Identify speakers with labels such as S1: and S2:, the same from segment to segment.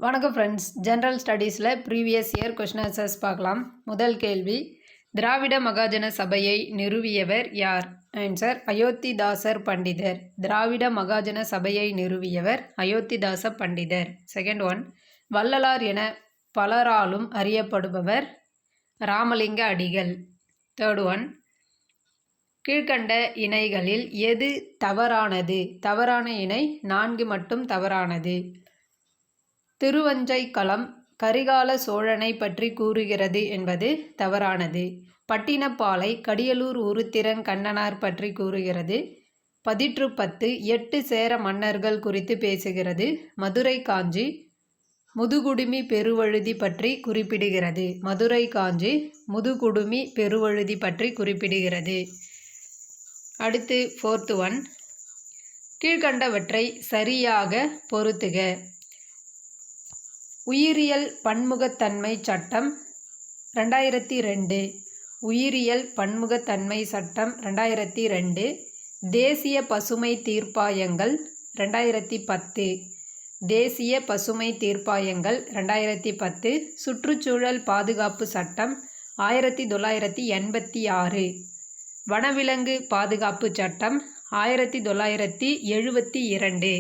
S1: வணக்கம் friends. General ஸ்டடீஸில் previous year question answers பார்க்கலாம். முதல் கேள்வி, திராவிட மகாஜன சபையை நிறுவியவர் யார்? ஆன்சர், அயோத்திதாசர் பண்டிதர். திராவிட மகாஜன சபையை நிறுவியவர் அயோத்திதாச பண்டிதர். செகண்ட் ஒன், வள்ளலார் என பலராலும் அறியப்படுபவர் ராமலிங்க அடிகள். தேர்ட் ஒன், கீழ்கண்ட இணைகளில் எது தவறானது? தவறான இணை 4 மட்டும் தவறானது. திருவஞ்சைக்களம் கரிகால சோழனை பற்றி கூறுகிறது என்பது தவறானது. பட்டினப்பாலை கடியலூர் உருத்திரன் கண்ணனார் பற்றி கூறுகிறது. பதிற்றுப்பத்து 8 சேர மன்னர்கள் குறித்து பேசுகிறது. மதுரை காஞ்சி முதுகுடுமி பெருவழுதி பற்றி குறிப்பிடுகிறது. மதுரை காஞ்சி முதுகுடுமி பெருவழுதி பற்றி குறிப்பிடுகிறது. அடுத்து ஃபோர்த் ஒன், கீழ்கண்டவற்றை சரியாக பொருத்துக. உயிரியல் பன்முகத்தன்மை சட்டம் 2002. உயிரியல் பன்முகத்தன்மை சட்டம் 2002. தேசிய பசுமை தீர்ப்பாயங்கள் 2010. தேசிய பசுமை தீர்ப்பாயங்கள் 2010. சுற்றுச்சூழல் பாதுகாப்பு சட்டம் 1986. வனவிலங்கு பாதுகாப்பு சட்டம் 1972.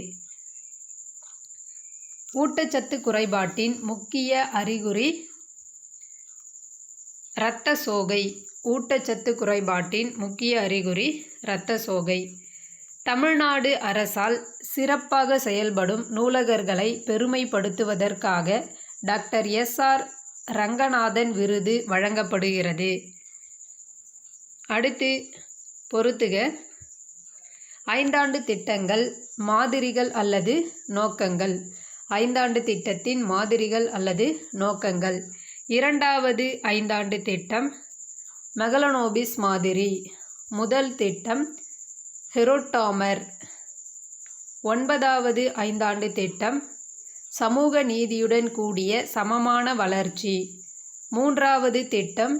S1: ஊட்டச்சத்து குறைபாட்டின் முக்கிய அறிகுறி இரத்த சோகை. ஊட்டச்சத்து குறைபாட்டின் முக்கிய அறிகுறி இரத்த சோகை. தமிழ்நாடு அரசால் சிறப்பாக செயல்படும் நூலகர்களை பெருமைப்படுத்துவதற்காக டாக்டர் எஸ்.ஆர். ரங்கநாதன் விருது வழங்கப்படுகிறது. அடுத்து பொறுத்துக. 5 ஆண்டு திட்டங்கள் மாதிரிகள் அல்லது நோக்கங்கள். 5 ஆண்டு திட்டத்தின் மாதிரிகள் அல்லது நோக்கங்கள். 2வது 5 ஆண்டு திட்டம் மெகலனோபிஸ் மாதிரி. முதல் திட்டம் ஹெரோடாமர். 9வது 5 ஆண்டு திட்டம் சமூக நீதியுடன் கூடிய சமமான வளர்ச்சி. 3வது திட்டம்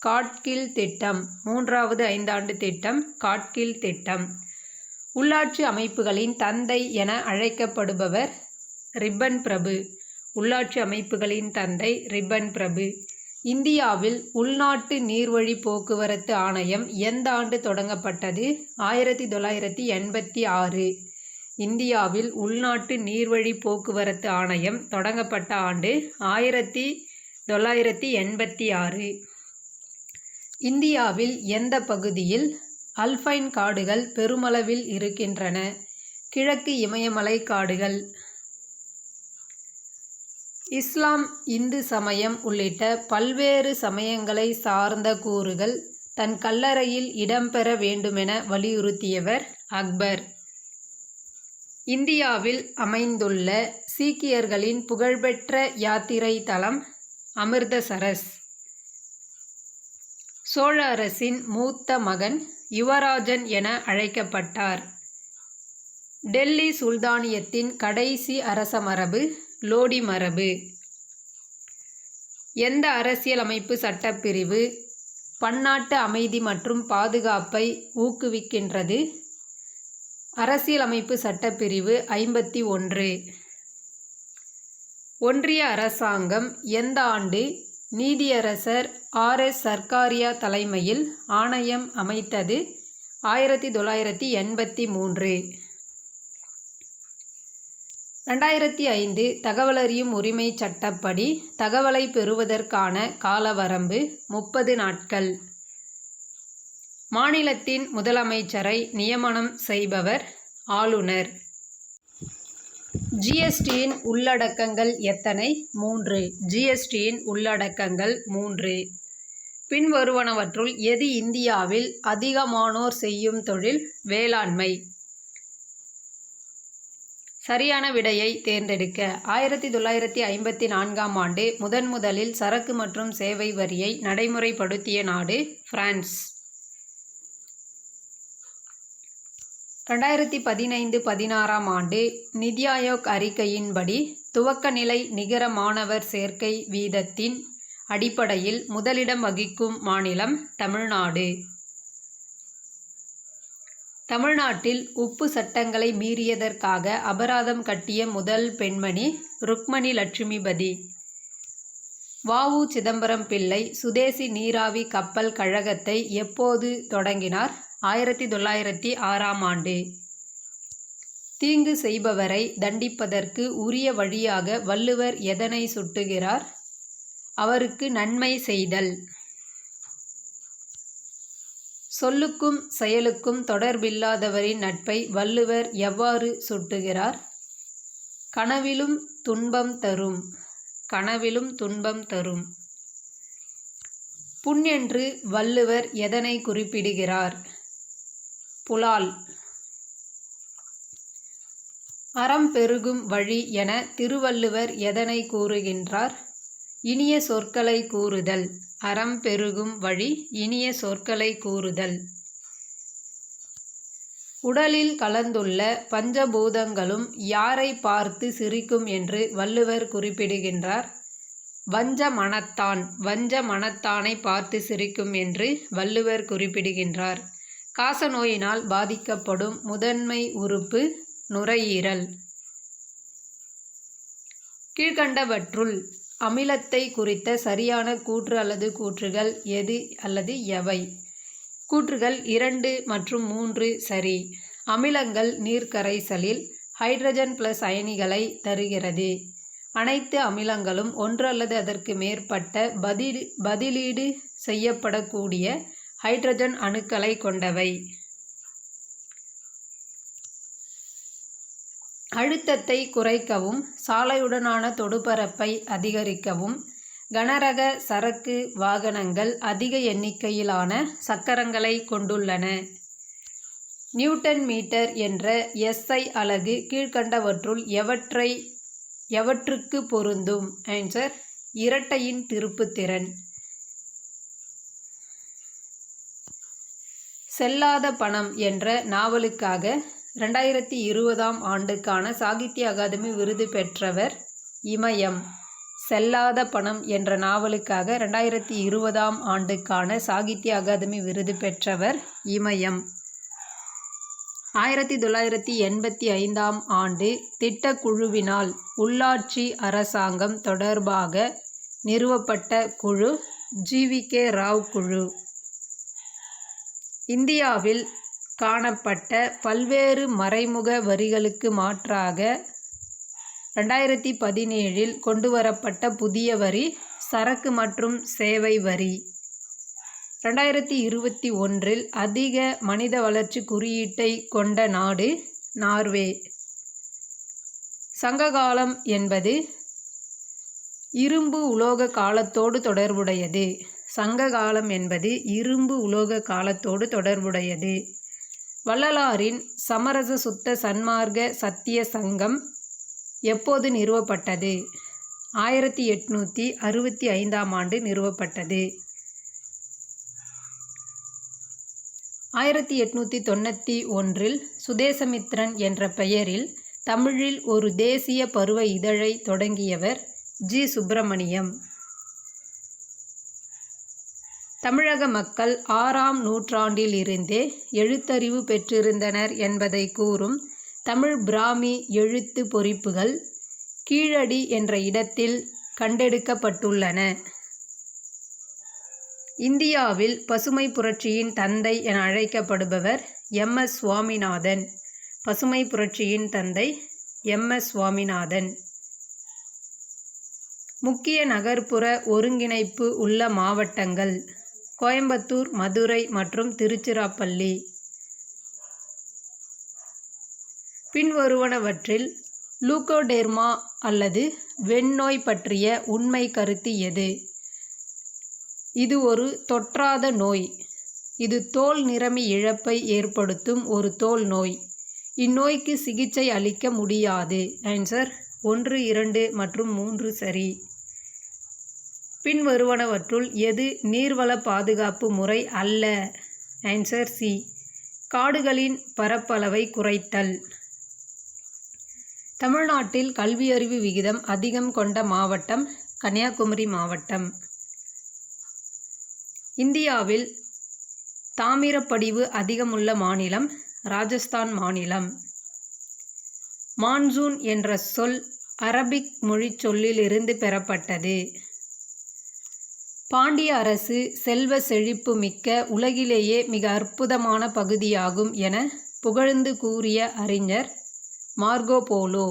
S1: காட்கில் திட்டம். 3வது 5 ஆண்டு திட்டம் காட்கில் திட்டம். உள்ளாட்சி அமைப்புகளின் தந்தை என அழைக்கப்படுபவர் ரிப்பன் பிரபு. உள்ளாட்சி அமைப்புகளின் தந்தை ரிப்பன் பிரபு. இந்தியாவில் உள்நாட்டு நீர்வழி போக்குவரத்து ஆணையம் எந்த ஆண்டு தொடங்கப்பட்டது? 1986. இந்தியாவில் உள்நாட்டு நீர்வழி போக்குவரத்து ஆணையம் தொடங்கப்பட்ட ஆண்டு 1986. இந்தியாவில் எந்த பகுதியில் அல்பைன் காடுகள் பெருமளவில் இருக்கின்றன? கிழக்கு இமயமலை காடுகள். இஸ்லாம், இந்து சமயம் உள்ளிட்ட பல்வேறு சமயங்களை சார்ந்த கூறுகள் தன் கல்லறையில் இடம்பெற வேண்டுமென வலியுறுத்தியவர் அக்பர். இந்தியாவில் அமைந்துள்ள சீக்கியர்களின் புகழ்பெற்ற யாத்திரை தலம் அமிர்தசரஸ். சோழ அரசின் மூத்த மகன் யுவராஜன் என அழைக்கப்பட்டார். டெல்லி சுல்தானியத்தின் கடைசி அரசமரபு லோடி மரபு. எந்த அரசியலமைப்பு சட்டப்பிரிவு பன்னாட்டு அமைதி மற்றும் பாதுகாப்பை ஊக்குவிக்கின்றது? அரசியலமைப்பு சட்டப்பிரிவு 51. ஒன்றிய அரசாங்கம் எந்த ஆண்டு நீதியரசர் ஆர்.எஸ். சர்க்காரியா தலைமையில் ஆணையம் அமைத்தது? 1983. 2005 தகவலறியும் உரிமை சட்டப்படி தகவலை பெறுவதற்கான காலவரம்பு 30 நாட்கள். மாநிலத்தின் முதலமைச்சரை நியமனம் செய்பவர் ஆளுநர். ஜிஎஸ்டியின் உள்ளடக்கங்கள் எத்தனை? 3. ஜிஎஸ்டியின் உள்ளடக்கங்கள் 3. பின்வருவனவற்றுள் எது இந்தியாவில் அதிகமானோர் செய்யும் தொழில்? வேளாண்மை. சரியான விடையை தேர்ந்தெடுக்க. 1954ஆம் ஆண்டு முதலில் சரக்கு மற்றும் சேவை வரியை நடைமுறைப்படுத்திய நாடு பிரான்ஸ். 2015-16ஆம் ஆண்டு நிதி ஆயோக் அறிக்கையின்படி துவக்க நிலை நிகர மாணவர் சேர்க்கை வீதத்தின் அடிப்படையில் முதலிடம் வகிக்கும் மாநிலம் தமிழ்நாடு. தமிழ்நாட்டில் உப்பு சட்டங்களை மீறியதற்காக அபராதம் கட்டிய முதல் பெண்மணி ருக்மணி லட்சுமிபதி. வ.உ. சிதம்பரம் பிள்ளை சுதேசி நீராவி கப்பல் கழகத்தை எப்போது தொடங்கினார்? 1906ஆம் ஆண்டு. தீங்கு செய்பவரை தண்டிப்பதற்கு உரிய வழியாக வள்ளுவர் எதனை சுட்டுகிறார்? அவருக்கு நன்மை செய்தல். சொல்லுக்கும் செயலுக்கும் தொடர்பில்லாதவரின் நட்பை வள்ளுவர் எவ்வாறு சுட்டுகிறார்? கனவிலும் துன்பம் தரும். கனவிலும் துன்பம் தரும். புண் என்று வள்ளுவர் எதனை குறிப்பிடுகிறார்? புலால். அறம் பெருகும் வழி என திருவள்ளுவர் எதனை கூறுகின்றார்? இனிய சொற்களை கூறுதல். அறம் பெருகும் வழி இனிய சொற்களை கூறுதல். உடலில் கலந்துள்ள பஞ்சபூதங்களும் யாரை பார்த்து சிரிக்கும் என்று வள்ளுவர் குறிப்பிடுகின்றார்? வஞ்ச மனத்தான். வஞ்ச மனத்தானை பார்த்து சிரிக்கும் என்று வள்ளுவர் குறிப்பிடுகின்றார். காசநோயினால் பாதிக்கப்படும் முதன்மை உறுப்பு நுரையீரல். கீழ்கண்டவற்றுள் அமிலத்தை குறித்த சரியான கூற்று அல்லது கூற்றுகள் எது அல்லது எவை? கூற்றுகள் 2 மற்றும் 3 சரி. அமிலங்கள் நீர்க்கரைசலில் ஹைட்ரஜன் பிளஸ் அயனிகளை தருகிறது. அனைத்து அமிலங்களும் ஒன்று அல்லது அதற்கு மேற்பட்ட பதிலீடு செய்யப்படக்கூடிய ஹைட்ரஜன் அணுக்களை கொண்டவை. அழுத்தத்தை குறைக்கவும் சாலையுடனான தொடுபரப்பை அதிகரிக்கவும் கனரக சரக்கு வாகனங்கள் அதிக எண்ணிக்கையிலான சக்கரங்களை கொண்டுள்ளன. நியூட்டன் மீட்டர் என்ற SI அலகு கீழ்கண்டவற்றுள் எவற்றுக்கு பொருந்தும்? ஆன்சர் இரட்டையின் திருப்புத்திறன். செல்லாத பணம் என்ற நாவலுக்காக 2020ஆம் ஆண்டுக்கான சாகித்ய அகாதமி விருது பெற்றவர் இமயம். செல்லாத பணம் என்ற நாவலுக்காக 2020ஆம் ஆண்டுக்கான சாகித்ய அகாதமி விருது பெற்றவர் இமயம். 1985ஆம் ஆண்டு திட்டக்குழுவினால் உள்ளாட்சி அரசாங்கம் தொடர்பாக நிறுவப்பட்ட குழு GVK ராவ் குழு. இந்தியாவில் காணப்பட்ட பல்வேறு மறைமுக வரிகளுக்கு மாற்றாக 2017இல் கொண்டுவரப்பட்ட புதிய வரி சரக்கு மற்றும் சேவை வரி. 2021இல் அதிக மனித வளர்ச்சி குறியீட்டை கொண்ட நாடு நார்வே. சங்ககாலம் என்பது இரும்பு உலோக காலத்தோடு தொடர்புடையது. சங்ககாலம் என்பது இரும்பு உலோக காலத்தோடு தொடர்புடையது. வள்ளலாரின் சமரச சுத்த சன்மார்க்க சத்திய சங்கம் எப்போது நிறுவப்பட்டது? 1865ஆம் ஆண்டு நிறுவப்பட்டது. 1891இல் சுதேசமித்திரன் என்ற பெயரில் தமிழில் ஒரு தேசிய பருவ இதழை தொடங்கியவர் G. சுப்பிரமணியம். தமிழக மக்கள் 6ஆம் நூற்றாண்டில் இருந்தே எழுத்தறிவு பெற்றிருந்தனர் என்பதை கூறும் தமிழ் பிராமி எழுத்து பொறிப்புகள் கீழடி என்ற இடத்தில் கண்டெடுக்கப்பட்டுள்ளன. இந்தியாவில் பசுமை புரட்சியின் தந்தை என அழைக்கப்படுபவர் M.S. சுவாமிநாதன். பசுமை புரட்சியின் தந்தை M.S. சுவாமிநாதன். முக்கிய நகர்ப்புற ஒருங்கிணைப்பு உள்ள மாவட்டங்கள் கோயம்புத்தூர், மதுரை மற்றும் திருச்சிராப்பள்ளி. பின்வருவனவற்றில் லூகோடெர்மா அல்லது வெண்ணோய் பற்றிய உண்மை கருத்து எது? இது ஒரு தொற்றாத நோய். இது தோல் நிறமி இழப்பை ஏற்படுத்தும் ஒரு தோல் நோய். இந்நோய்க்கு சிகிச்சை அளிக்க முடியாது. ஆன்சர் 1, 2 மற்றும் 3 சரி. பின்வருவனவற்றுள் எது நீர்வள பாதுகாப்பு முறை அல்ல? Answer C. காடுகளின் பரப்பளவை குறைத்தல். தமிழ்நாட்டில் கல்வியறிவு விகிதம் அதிகம் கொண்ட மாவட்டம் கன்னியாகுமரி மாவட்டம். இந்தியாவில் தாமிரப்படிவு அதிகமுள்ள மாநிலம் ராஜஸ்தான் மாநிலம். மான்சூன் என்ற சொல் அரபிக் மொழிச் சொல்லிலிருந்து பெறப்பட்டது. பாண்டிய அரசு செல்வ செழிப்பு மிக்க உலகிலேயே மிக அற்புதமான பகுதியாகும் என புகழ்ந்து கூறிய அறிஞர் மார்கோ போலோ.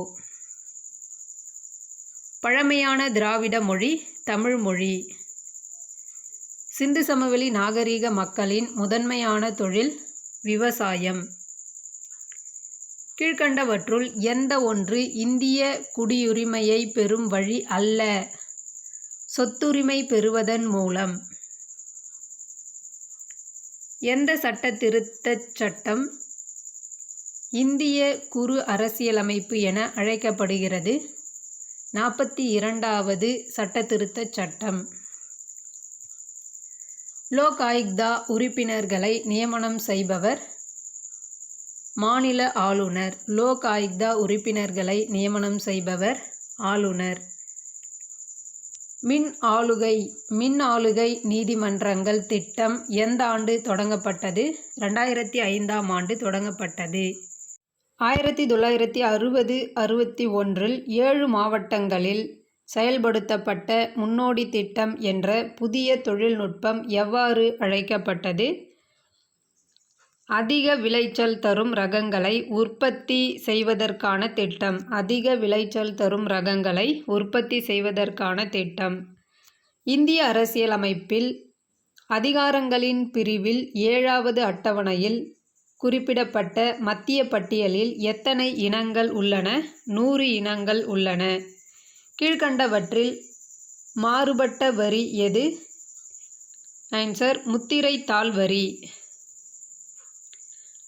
S1: பழமையான திராவிட மொழி தமிழ் மொழி. சிந்து சமவெளி நாகரிக மக்களின் முதன்மையான தொழில் விவசாயம். கீழ்க்கண்டவற்றுள் எந்த ஒன்று இந்திய குடியுரிமையை பெறும் வழி அல்ல? சொத்துரிமை பெறுவதன் மூலம். எந்த சட்ட திருத்தச் சட்டம் இந்திய குறு அரசியலமைப்பு என அழைக்கப்படுகிறது? 42வது சட்ட திருத்தச் சட்டம். லோக் ஆயுக்தா உறுப்பினர்களை நியமனம் செய்பவர் மாநில ஆளுநர். லோக் ஆயுக்தா உறுப்பினர்களை நியமனம் செய்பவர் ஆளுநர். மின் ஆளுகை நீதிமன்றங்கள் திட்டம் எந்த ஆண்டு தொடங்கப்பட்டது? 2005ஆம் ஆண்டு தொடங்கப்பட்டது. 1960-61 7 மாவட்டங்களில் செயல்படுத்தப்பட்ட முன்னோடி திட்டம் என்ற புதிய தொழில்நுட்பம் எவ்வாறு அழைக்கப்பட்டது? அதிக விளைச்சல் தரும் ரகங்களை உற்பத்தி செய்வதற்கான திட்டம். அதிக விளைச்சல் தரும் ரகங்களை உற்பத்தி செய்வதற்கான திட்டம். இந்திய அரசியலமைப்பில் அதிகாரங்களின் பிரிவில் 7வது அட்டவணையில் குறிப்பிடப்பட்ட மத்திய பட்டியலில் எத்தனை இனங்கள் உள்ளன? 100 இனங்கள் உள்ளன. கீழ்க்கண்டவற்றில் மாறுபட்ட வரி எது? ஆன்சர் முத்திரைத்தாள் வரி.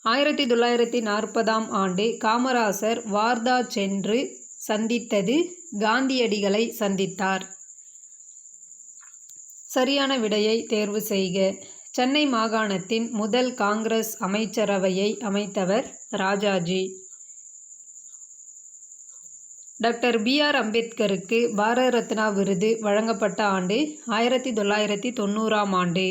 S1: 1940ஆம் ஆண்டு காமராசர் வார்தா சென்று சந்தித்தது காந்தியடிகளை சந்தித்தார். சரியான விடையை தேர்வு செய்க. சென்னை மாகாணத்தின் முதல் காங்கிரஸ் அமைச்சரவையை அமைத்தவர் ராஜாஜி. Doctor B.R. அம்பேத்கருக்கு பாரத ரத்னா விருது வழங்கப்பட்ட ஆண்டு 1990ஆம் ஆண்டு.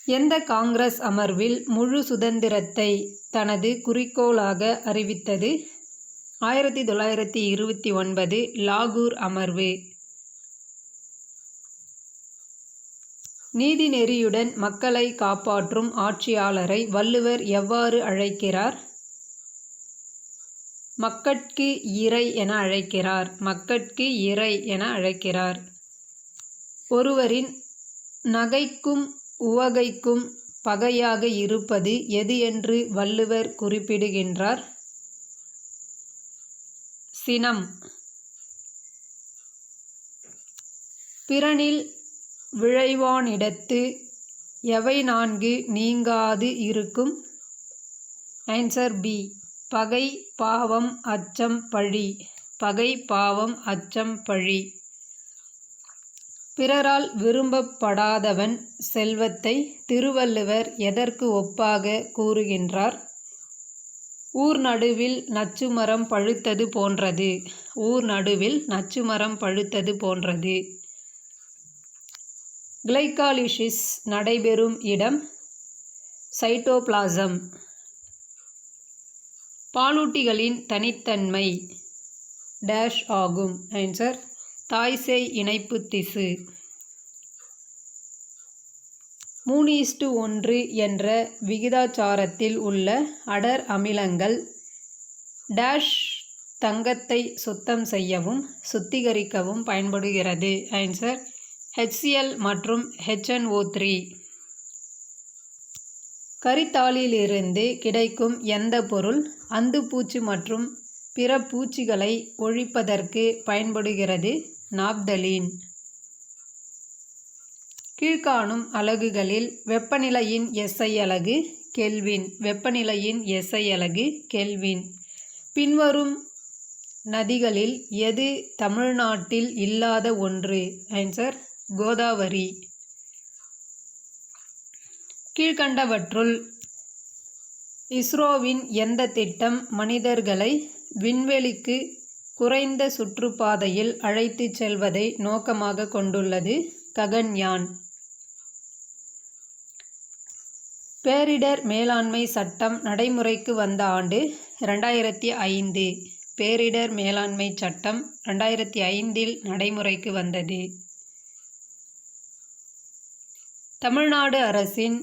S1: எந்த காங்கிரஸ் அமர்வில் முழு சுதந்திரத்தை தனது குறிக்கோளாக அறிவித்தது? 1929 லாகூர் அமர்வு. நீதிநெறியுடன் மக்களை காப்பாற்றும் ஆட்சியாளரை வள்ளுவர் எவ்வாறு அழைக்கிறார்? மக்கட்கு இறை என அழைக்கிறார். மக்கட்கு இறை என அழைக்கிறார். ஒருவரின் நகைக்கும் உவகைக்கும் பகையாக இருப்பது எது என்று வள்ளுவர் குறிப்பிடுகின்றார்? சினம். பிறனில் விழைவானிடத்து எவை 4 நீங்காது இருக்கும்? Answer B. பகை, பாவம், அச்சம், பழி. பகை, பாவம், அச்சம், பழி. பிறரால் விரும்பப்படாதவன் செல்வத்தை திருவள்ளுவர் எதற்கு ஒப்பாக கூறுகின்றார்? ஊர் நடுவில் நச்சுமரம் பழுத்தது போன்றது. ஊர் நடுவில் நச்சுமரம் பழுத்தது போன்றது. கிளைகாலிசிஸ் நடைபெறும் இடம் சைட்டோபிளாசம். பாலூட்டிகளின் தனித்தன்மை டேஷ் ஆகும். ஆன்சர் தாய்சேய் இணைப்பு திசு. 3:1 என்ற விகிதாச்சாரத்தில் உள்ள அடர் அமிலங்கள் டேஷ் தங்கத்தை சுத்தம் செய்யவும் சுத்திகரிக்கவும் பயன்படுகிறது. ஆன்சர் HCl மற்றும் HNO3. கரித்தாலிலிருந்து கிடைக்கும் எந்த பொருள் அந்துப்பூச்சி மற்றும் பிற பூச்சிகளை ஒழிப்பதற்கு பயன்படுகிறது? நாப்தலீன். கீழ்காணும் அலகுகளில் வெப்பநிலையின் SI அலகு கெல்வின். வெப்பநிலையின் SI அலகு கெல்வின். பின்வரும் நதிகளில் எது தமிழ்நாட்டில் இல்லாத ஒன்று? ஆன்சர் கோதாவரி. கீழ்கண்டவற்றுள் இஸ்ரோவின் எந்த திட்டம் மனிதர்களை விண்வெளிக்கு குறைந்த சுற்றுப்பாதையில் அழைத்துச் செல்வதை நோக்கமாக கொண்டுள்ளது? ககன்யான். பேரிடர் மேலாண்மை சட்டம் நடைமுறைக்கு வந்த ஆண்டு 2005. பேரிடர் மேலாண்மை சட்டம் 2005 நடைமுறைக்கு வந்தது. தமிழ்நாடு அரசின்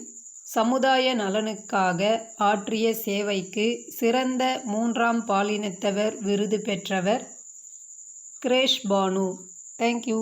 S1: சமுதாய நலனுக்காக ஆற்றிய சேவைக்கு சிறந்த 3ஆம் பாலினத்தவர் விருது பெற்றவர் கிரேஷ் பானு. தேங்க்யூ.